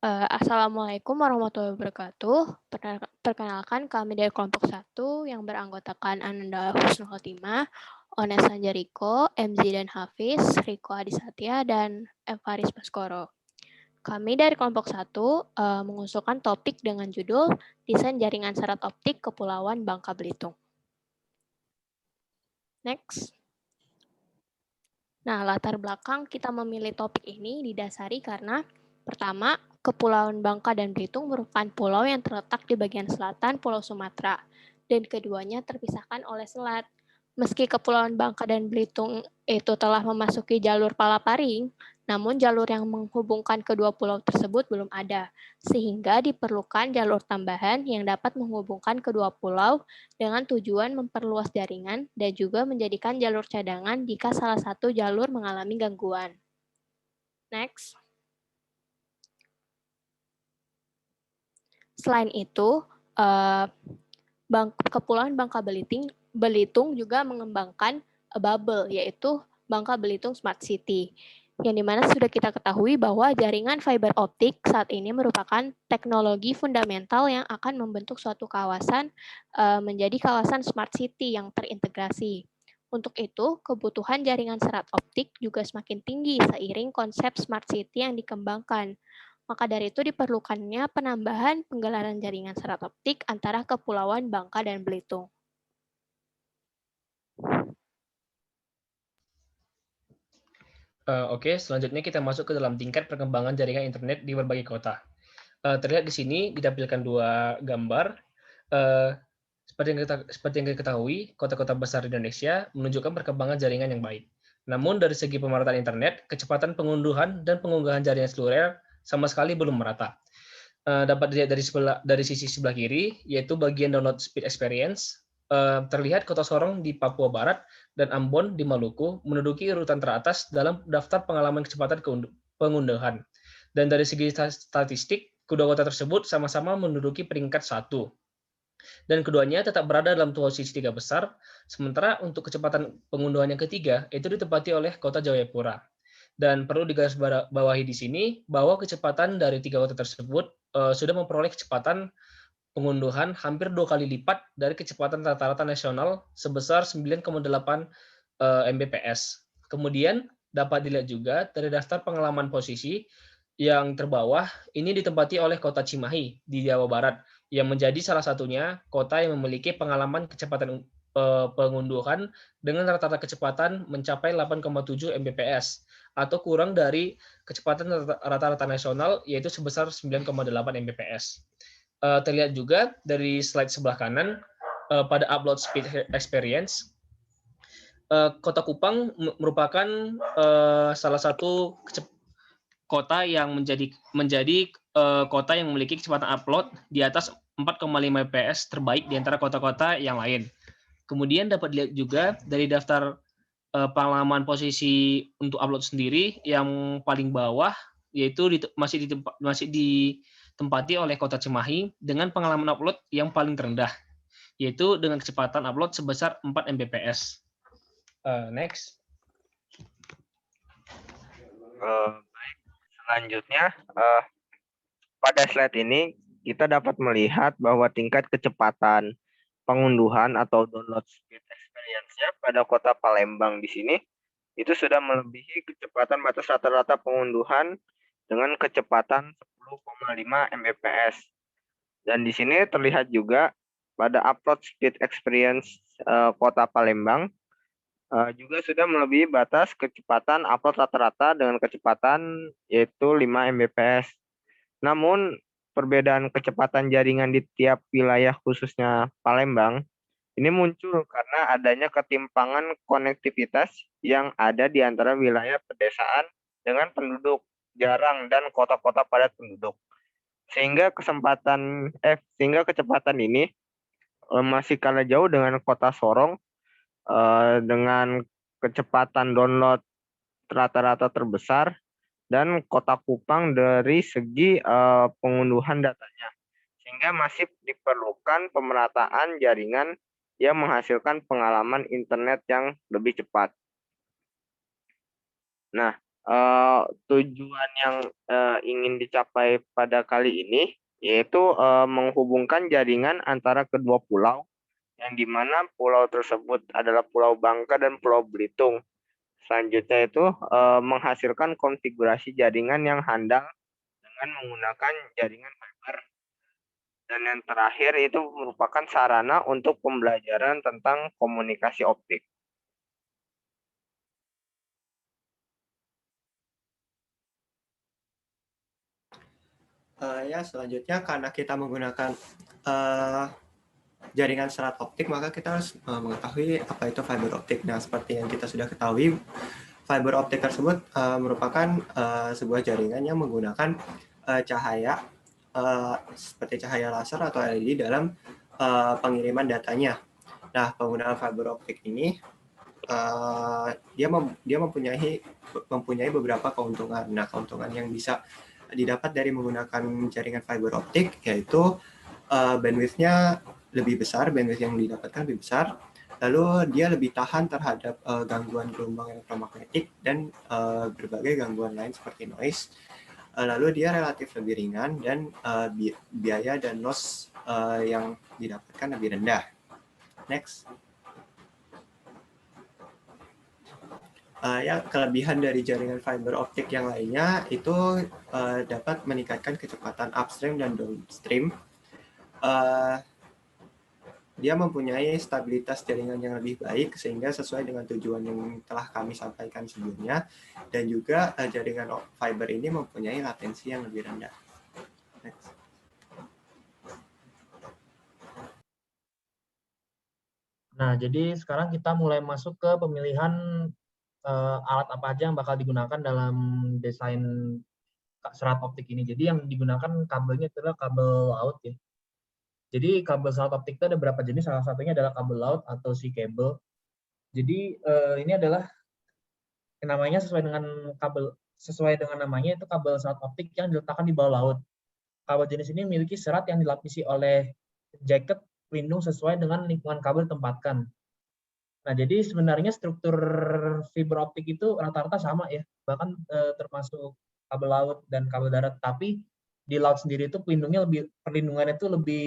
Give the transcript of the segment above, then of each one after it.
Assalamualaikum warahmatullahi wabarakatuh. Perkenalkan kami dari kelompok satu yang beranggotakan Ananda Husnul Khotimah, Ones Sanjariko, MZ dan Hafiz, Riko Adisatya, dan Evaris Baskoro. Kami dari kelompok satu mengusulkan topik dengan judul Desain Jaringan Serat Optik Kepulauan Bangka Belitung. Next. Nah, latar belakang kita memilih topik ini didasari karena pertama, Kepulauan Bangka dan Belitung merupakan pulau yang terletak di bagian selatan Pulau Sumatera, dan keduanya terpisahkan oleh selat. Meski Kepulauan Bangka dan Belitung itu telah memasuki jalur Palaparing, namun jalur yang menghubungkan kedua pulau tersebut belum ada, sehingga diperlukan jalur tambahan yang dapat menghubungkan kedua pulau dengan tujuan memperluas jaringan dan juga menjadikan jalur cadangan jika salah satu jalur mengalami gangguan. Next. Selain itu, Kepulauan Bangka Belitung juga mengembangkan bubble, yaitu Bangka Belitung Smart City, yang dimana sudah kita ketahui bahwa jaringan fiber optik saat ini merupakan teknologi fundamental yang akan membentuk suatu kawasan menjadi kawasan smart city yang terintegrasi. Untuk itu, kebutuhan jaringan serat optik juga semakin tinggi seiring konsep smart city yang dikembangkan. Maka dari itu diperlukannya penambahan penggelaran jaringan serat optik antara Kepulauan Bangka dan Belitung. Oke, selanjutnya kita masuk ke dalam tingkat perkembangan jaringan internet di berbagai kota. Terlihat di sini ditampilkan dua gambar. Uh, seperti yang kita ketahui, kota-kota besar di Indonesia menunjukkan perkembangan jaringan yang baik. Namun dari segi pemerataan internet, kecepatan pengunduhan dan pengunggahan jaringan seluler sama sekali belum merata. Dapat dilihat dari sisi sebelah kiri, yaitu bagian download speed experience. Terlihat Kota Sorong di Papua Barat dan Ambon di Maluku menduduki urutan teratas dalam daftar pengalaman kecepatan pengunduhan. Dan dari segi statistik, kedua kota tersebut sama-sama menduduki peringkat 1. Dan keduanya tetap berada dalam posisi 3 besar, sementara untuk kecepatan pengunduhan yang ketiga itu ditempati oleh Kota Jayapura. Dan perlu digarisbawahi di sini bahwa kecepatan dari tiga kota tersebut sudah memperoleh kecepatan pengunduhan hampir 2 kali lipat dari kecepatan rata-rata nasional sebesar 9,8 Mbps. Kemudian dapat dilihat juga dari daftar pengalaman posisi yang terbawah ini ditempati oleh Kota Cimahi di Jawa Barat yang menjadi salah satunya kota yang memiliki pengalaman kecepatan pengunduhan dengan rata-rata kecepatan mencapai 8,7 Mbps atau kurang dari kecepatan rata-rata nasional yaitu sebesar 9,8 Mbps. Terlihat juga dari slide sebelah kanan pada upload speed experience, Kota Kupang merupakan salah satu kota yang menjadi kota yang memiliki kecepatan upload di atas 4,5 Mbps terbaik di antara kota-kota yang lain. Kemudian dapat dilihat juga dari daftar pengalaman posisi untuk upload sendiri yang paling bawah yaitu masih ditempati oleh Kota Cimahi dengan pengalaman upload yang paling terendah yaitu dengan kecepatan upload sebesar 4 Mbps. Next. Baik, selanjutnya pada slide ini kita dapat melihat bahwa tingkat kecepatan pengunduhan atau download speed experience-nya pada kota Palembang di sini itu sudah melebihi kecepatan batas rata-rata pengunduhan dengan kecepatan 10,5 Mbps. Dan di sini terlihat juga pada upload speed experience kota Palembang juga sudah melebihi batas kecepatan upload rata-rata dengan kecepatan yaitu 5 Mbps. Namun perbedaan kecepatan jaringan di tiap wilayah khususnya Palembang ini muncul karena adanya ketimpangan konektivitas yang ada di antara wilayah pedesaan dengan penduduk jarang dan kota-kota padat penduduk. Sehingga kecepatan ini masih kalah jauh dengan Kota Sorong dengan kecepatan download rata-rata terbesar dan Kota Kupang dari segi pengunduhan datanya. Sehingga masih diperlukan pemerataan jaringan yang menghasilkan pengalaman internet yang lebih cepat. Nah, Tujuan yang ingin dicapai pada kali ini yaitu menghubungkan jaringan antara kedua pulau yang di mana pulau tersebut adalah Pulau Bangka dan Pulau Belitung. Selanjutnya itu menghasilkan konfigurasi jaringan yang handal dengan menggunakan jaringan fiber. Dan yang terakhir itu merupakan sarana untuk pembelajaran tentang komunikasi optik. Ya, selanjutnya karena kita menggunakan jaringan serat optik, maka kita harus mengetahui apa itu fiber optik. Nah, seperti yang kita sudah ketahui, fiber optik tersebut merupakan sebuah jaringan yang menggunakan cahaya seperti cahaya laser atau LED dalam pengiriman datanya. Nah, penggunaan fiber optik ini dia mempunyai beberapa keuntungan. Nah, keuntungan yang bisa didapat dari menggunakan jaringan fiber optik yaitu bandwidth-nya lebih besar, bandwidth yang didapatkan lebih besar, lalu dia lebih tahan terhadap gangguan gelombang elektromagnetik dan berbagai gangguan lain seperti noise. Lalu dia relatif lebih ringan dan biaya dan loss yang didapatkan lebih rendah. Next. Ya, kelebihan dari jaringan fiber optik yang lainnya itu dapat meningkatkan kecepatan upstream dan downstream. Dia mempunyai stabilitas jaringan yang lebih baik sehingga sesuai dengan tujuan yang telah kami sampaikan sebelumnya, dan juga jaringan fiber ini mempunyai latensi yang lebih rendah. Next. Nah, jadi sekarang kita mulai masuk ke pemilihan alat apa aja yang bakal digunakan dalam desain serat optik ini. Jadi yang digunakan kabelnya adalah kabel laut ya. Jadi kabel serat optik itu ada berapa jenis, salah satunya adalah kabel laut atau sea cable. Jadi ini adalah namanya sesuai dengan namanya, itu kabel serat optik yang diletakkan di bawah laut. Kabel jenis ini memiliki serat yang dilapisi oleh jaket pelindung sesuai dengan lingkungan kabel tempatkan. Nah, jadi sebenarnya struktur fiber optik itu rata-rata sama ya, bahkan termasuk kabel laut dan kabel darat. Tapi di laut sendiri itu perlindungannya itu lebih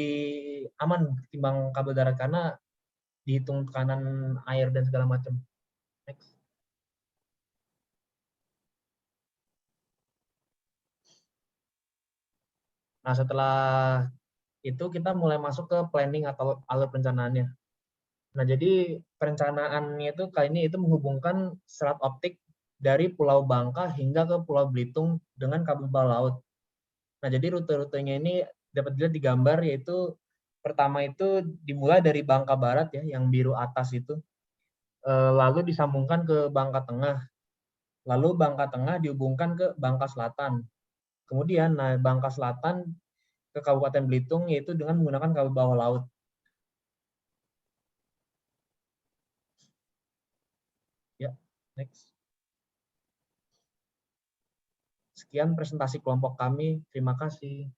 aman ketimbang kabel darat karena dihitung tekanan air dan segala macam. Next. Nah, setelah itu kita mulai masuk ke planning atau alur perencanaannya. Nah, jadi perencanaannya itu kali ini itu menghubungkan serat optik dari Pulau Bangka hingga ke Pulau Belitung dengan kabel bawah laut. Nah, jadi rute-rutenya ini dapat dilihat di gambar, yaitu pertama itu dimulai dari Bangka Barat ya, yang biru atas itu, lalu disambungkan ke Bangka Tengah, lalu Bangka Tengah dihubungkan ke Bangka Selatan. Kemudian, nah Bangka Selatan ke Kabupaten Belitung yaitu dengan menggunakan kabel bawah laut. Ya, next. Sekian presentasi kelompok kami. Terima kasih.